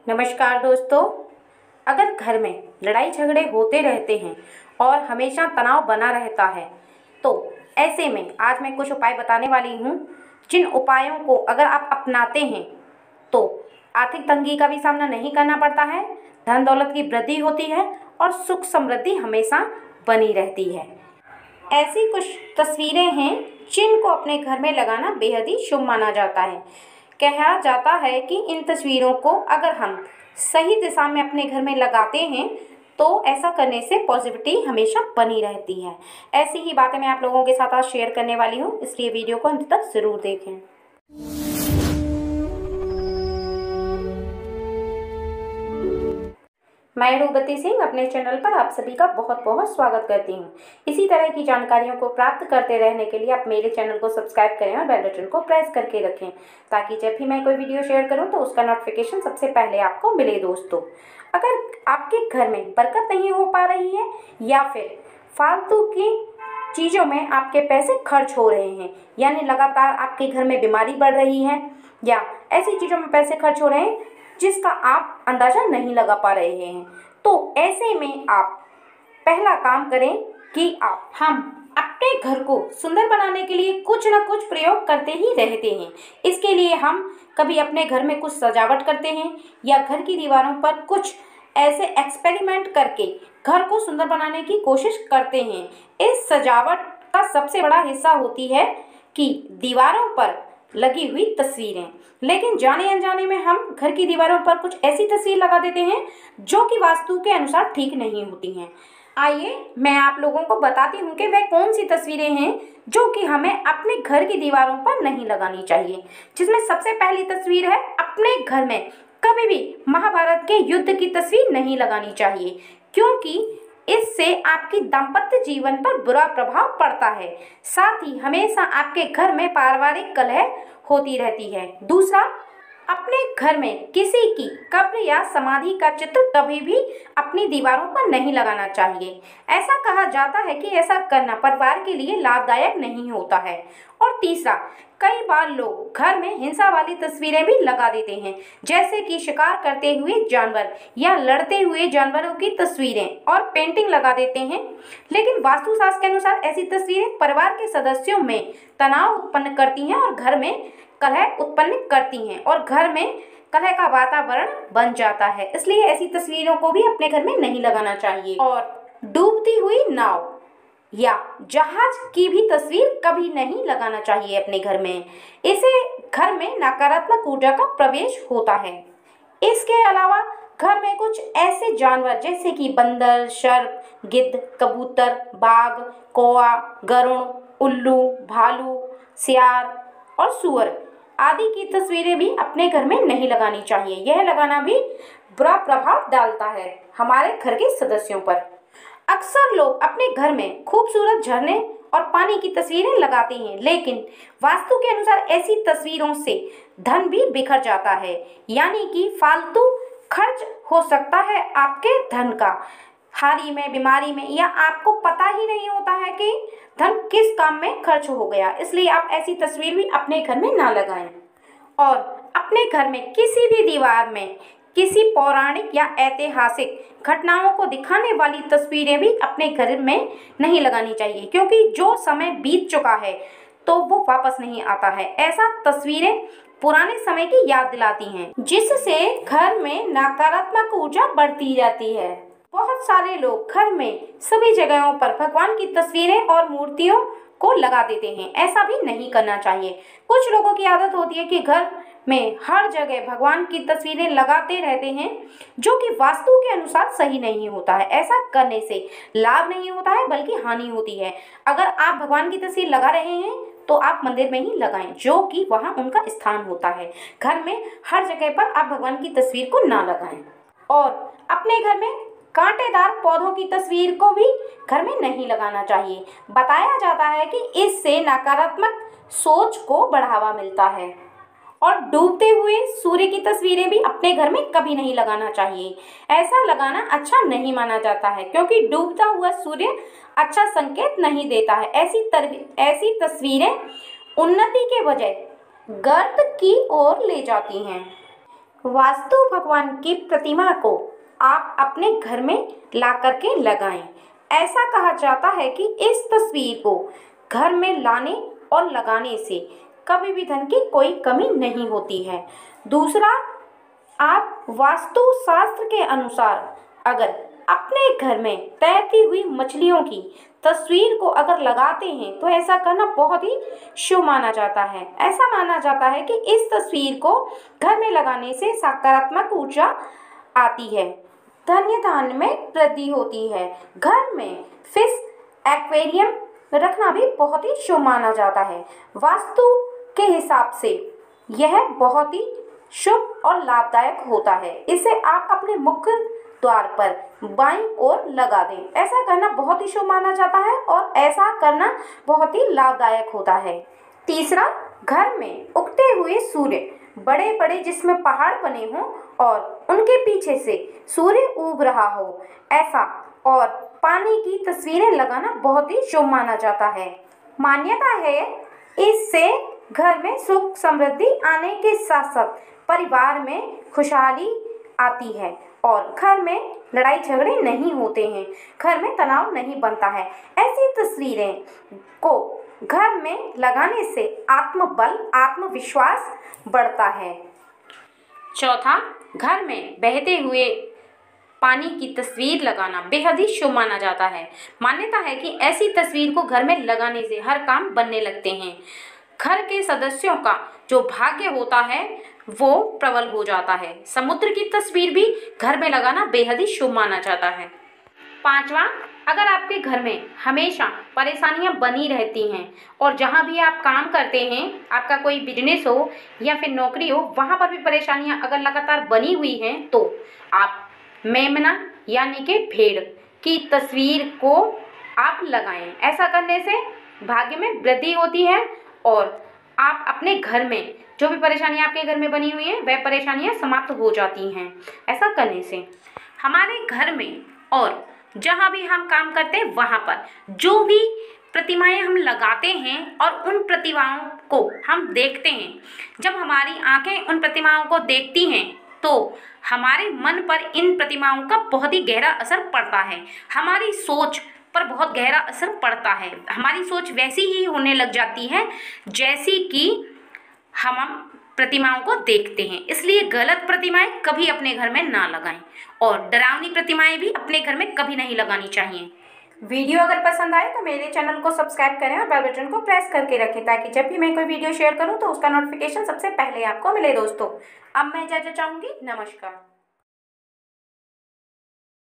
नमस्कार दोस्तों। अगर घर में लड़ाई झगड़े होते रहते हैं और हमेशा तनाव बना रहता है तो ऐसे में आज मैं कुछ उपाय बताने वाली हूँ, जिन उपायों को अगर आप अपनाते हैं तो आर्थिक तंगी का भी सामना नहीं करना पड़ता है, धन दौलत की वृद्धि होती है और सुख समृद्धि हमेशा बनी रहती है। ऐसी कुछ तस्वीरें हैं जिनको अपने घर में लगाना बेहद ही शुभ माना जाता है। कहा जाता है कि इन तस्वीरों को अगर हम सही दिशा में अपने घर में लगाते हैं तो ऐसा करने से पॉजिटिविटी हमेशा बनी रहती है। ऐसी ही बातें मैं आप लोगों के साथ आज शेयर करने वाली हूँ, इसलिए वीडियो को अंत तक ज़रूर देखें। मैं रूपवती सिंह अपने चैनल पर आप सभी का बहुत बहुत स्वागत करती हूँ। इसी तरह की जानकारियों को प्राप्त करते रहने के लिए आप मेरे चैनल को सब्सक्राइब करें और बेल बटन को प्रेस करके रखें, ताकि जब भी मैं कोई वीडियो शेयर करूँ तो उसका नोटिफिकेशन सबसे पहले आपको मिले। दोस्तों, अगर आपके घर में बरकत नहीं हो पा रही है या फिर फालतू की चीज़ों में आपके पैसे खर्च हो रहे हैं, यानी लगातार आपके घर में बीमारी बढ़ रही है या ऐसी चीज़ों में पैसे खर्च हो रहे हैं जिसका आप अंदाज़ा नहीं लगा पा रहे हैं, तो ऐसे में आप पहला काम करें कि हम अपने घर को सुंदर बनाने के लिए कुछ ना कुछ प्रयोग करते ही रहते हैं। इसके लिए हम कभी अपने घर में कुछ सजावट करते हैं या घर की दीवारों पर कुछ ऐसे एक्सपेरिमेंट करके घर को सुंदर बनाने की कोशिश करते हैं। इस सजावट का सबसे बड़ा हिस्सा होती है कि दीवारों पर लगी हुई तस्वीरें, लेकिन जाने अनजाने में हम घर की दीवारों पर कुछ ऐसी तस्वीर लगा देते हैं जो कि वास्तु के अनुसार ठीक नहीं होती हैं। आइए मैं आप लोगों को बताती हूँ कि वह कौन सी तस्वीरें हैं जो कि हमें अपने घर की दीवारों पर नहीं लगानी चाहिए। जिसमें सबसे पहली तस्वीर है, अपने घर में कभी भी महाभारत के युद्ध की तस्वीर नहीं लगानी चाहिए, क्योंकि इससे आपकी दाम्पत्य जीवन पर बुरा प्रभाव पड़ता है। साथ ही हमेशा आपके घर में पारिवारिक कलह होती रहती है। दूसरा, अपने घर में किसी की कब्र या समाधि का चित्र कभी भी अपनी दीवारों पर नहीं लगाना चाहिए। ऐसा कहा जाता है कि ऐसा करना परिवार के लिए लाभदायक नहीं होता है। और तीसरा, कई बार लोग घर में हिंसा वाली तस्वीरें भी लगा देते हैं, जैसे कि शिकार करते हुए जानवर या लड़ते हुए जानवरों की तस्वीरें और पेंटिंग लगा देते हैं। लेकिन वास्तुशास्त्र के अनुसार ऐसी तस्वीरें परिवार के सदस्यों में तनाव उत्पन्न करती हैं और घर में कलह उत्पन्न करती हैं और घर में कलह का वातावरण बन जाता है। इसलिए ऐसी तस्वीरों को भी अपने घर में नहीं लगाना चाहिए। और डूबती हुई नाव या जहाज की भी तस्वीर कभी नहीं लगाना चाहिए अपने घर में। इसे घर में नकारात्मक ऊर्जा का प्रवेश होता है। इसके अलावा घर में कुछ ऐसे जानवर जैसे कि बंदर, सर्प, गिद्ध, कबूतर, बाघ, कौआ, गरुड़, उल्लू, भालू, सियार और सूअर आदि की तस्वीरें भी अपने घर में नहीं लगानी चाहिए। यह लगाना भी बुरा प्रभाव डालता है हमारे घर के सदस्यों पर। अक्सर लोग अपने घर में खूबसूरत झरने और पानी की तस्वीरें लगाते हैं, लेकिन वास्तु के अनुसार ऐसी तस्वीरों से धन भी बिखर जाता है, यानी कि फालतू खर्च हो सकता है आपके धन का हारी में, बीमारी में, या आपको पता ही नहीं होता है कि धन किस काम में खर्च हो गया। इसलिए आप ऐसी तस्वीर भी अपने घर में ना लगाएं। और अपने घर में किसी भी दीवार में किसी पौराणिक या ऐतिहासिक घटनाओं को दिखाने वाली तस्वीरें भी अपने घर में नहीं लगानी चाहिए, क्योंकि जो समय बीत चुका है तो वो वापस नहीं आता है। ऐसा तस्वीरें पुराने समय की याद दिलाती हैं, जिससे घर में नकारात्मक ऊर्जा बढ़ती जाती है। बहुत सारे लोग घर में सभी जगहों पर भगवान की तस्वीरें और मूर्तियों को लगा देते हैं। ऐसा भी नहीं करना चाहिए। कुछ लोगों की आदत होती है कि घर में हर जगह भगवान की तस्वीरें लगाते रहते हैं, जो कि वास्तु के अनुसार सही नहीं होता है। ऐसा करने से लाभ नहीं होता है बल्कि हानि होती है। अगर आप भगवान की तस्वीर लगा रहे हैं तो आप मंदिर में ही लगाएं, जो कि वहाँ उनका स्थान होता है। घर में हर जगह पर आप भगवान की तस्वीर को ना लगाएं। और अपने घर में कांटेदार पौधों की तस्वीर को भी घर में नहीं लगाना चाहिए। बताया जाता है कि इससे नकारात्मक सोच को बढ़ावा मिलता है। और डूबते हुए सूर्य की तस्वीरें भी अपने घर में कभी नहीं लगाना चाहिए। ऐसा लगाना अच्छा नहीं माना जाता है, क्योंकि डूबता हुआ सूर्य अच्छा संकेत नहीं देता है। ऐसी तस्वीरें उन्नति के बजाय गर्त की ओर ले जाती हैं। वास्तु भगवान की प्रतिमा को आप अपने घर में ला करके लगाएं। ऐसा कहा जाता है कि इस तस्वीर को घर में लाने और लगाने से कभी भी धन की कोई कमी नहीं होती है। दूसरा, आप वास्तु शास्त्र के अनुसार अगर अपने घर में तैरती हुई मछलियों की तस्वीर को अगर लगाते हैं तो ऐसा करना बहुत ही शुभ माना जाता है। ऐसा माना जाता है कि इस तस्वीर को घर में लगाने से सकारात्मक ऊर्जा आती है, धन्य धान्य में वृद्धि होती है। घर में फिश एक्वेरियम रखना भी बहुत ही शुभ माना जाता है। वास्तु के हिसाब से यह बहुत ही शुभ और लाभदायक होता है। इसे आप अपने मुख्य द्वार पर बाईं ओर लगा दें। ऐसा करना बहुत ही शुभ माना जाता है और ऐसा करना बहुत ही लाभदायक होता है। तीसरा, घर में उगते हुए सूर्य बड़े बड़े जिसमें पहाड़ बने हों और उनके पीछे से सूर्य उग रहा हो, ऐसा और पानी की तस्वीरें लगाना बहुत ही शुभ माना जाता है। मान्यता है इससे घर में सुख समृद्धि आने के साथ साथ परिवार में खुशहाली आती है और घर में लड़ाई झगड़े नहीं होते हैं, घर में तनाव नहीं बनता है। ऐसी तस्वीरें को घर में लगाने से आत्मबल आत्मविश्वास बढ़ता है। चौथा, घर में बहते हुए पानी की तस्वीर लगाना बेहद ही शुभ माना जाता है। मान्यता है कि ऐसी तस्वीर को घर में लगाने से हर काम बनने लगते हैं। घर के सदस्यों का जो भाग्य होता है वो प्रबल हो जाता है। समुद्र की तस्वीर भी घर में लगाना बेहद ही शुभ माना जाता है। पांचवा, अगर आपके घर में हमेशा परेशानियां बनी रहती हैं और जहां भी आप काम करते हैं, आपका कोई बिजनेस हो या फिर नौकरी हो, वहां पर भी परेशानियां अगर लगातार बनी हुई हैं तो आप मेमना यानी कि भेड़ की तस्वीर को आप लगाएं। ऐसा करने से भाग्य में वृद्धि होती है और आप अपने घर में जो भी परेशानियां आपके घर में बनी हुई हैं वह परेशानियां समाप्त हो जाती हैं। ऐसा करने से हमारे घर में और जहाँ भी हम काम करते हैं वहाँ पर जो भी प्रतिमाएं हम लगाते हैं और उन प्रतिमाओं को हम देखते हैं, जब हमारी आंखें उन प्रतिमाओं को देखती हैं तो हमारे मन पर इन प्रतिमाओं का बहुत ही गहरा असर पड़ता है। हमारी सोच पर बहुत गहरा असर पड़ता है। हमारी सोच वैसी ही होने लग जाती है जैसी कि हम प्रतिमाओं को देखते हैं। इसलिए गलत प्रतिमाएं कभी अपने घर में ना लगाएं और डरावनी प्रतिमाएं भी अपने घर में कभी नहीं लगानी चाहिए। वीडियो अगर पसंद आए तो मेरे चैनल को सब्सक्राइब करें और बेल बटन को प्रेस करके रखें ताकि जब भी मैं कोई वीडियो शेयर करूं तो उसका नोटिफिकेशन सबसे पहले आपको मिले। दोस्तों, अब मैं इजाजत चाहूँगी। नमस्कार।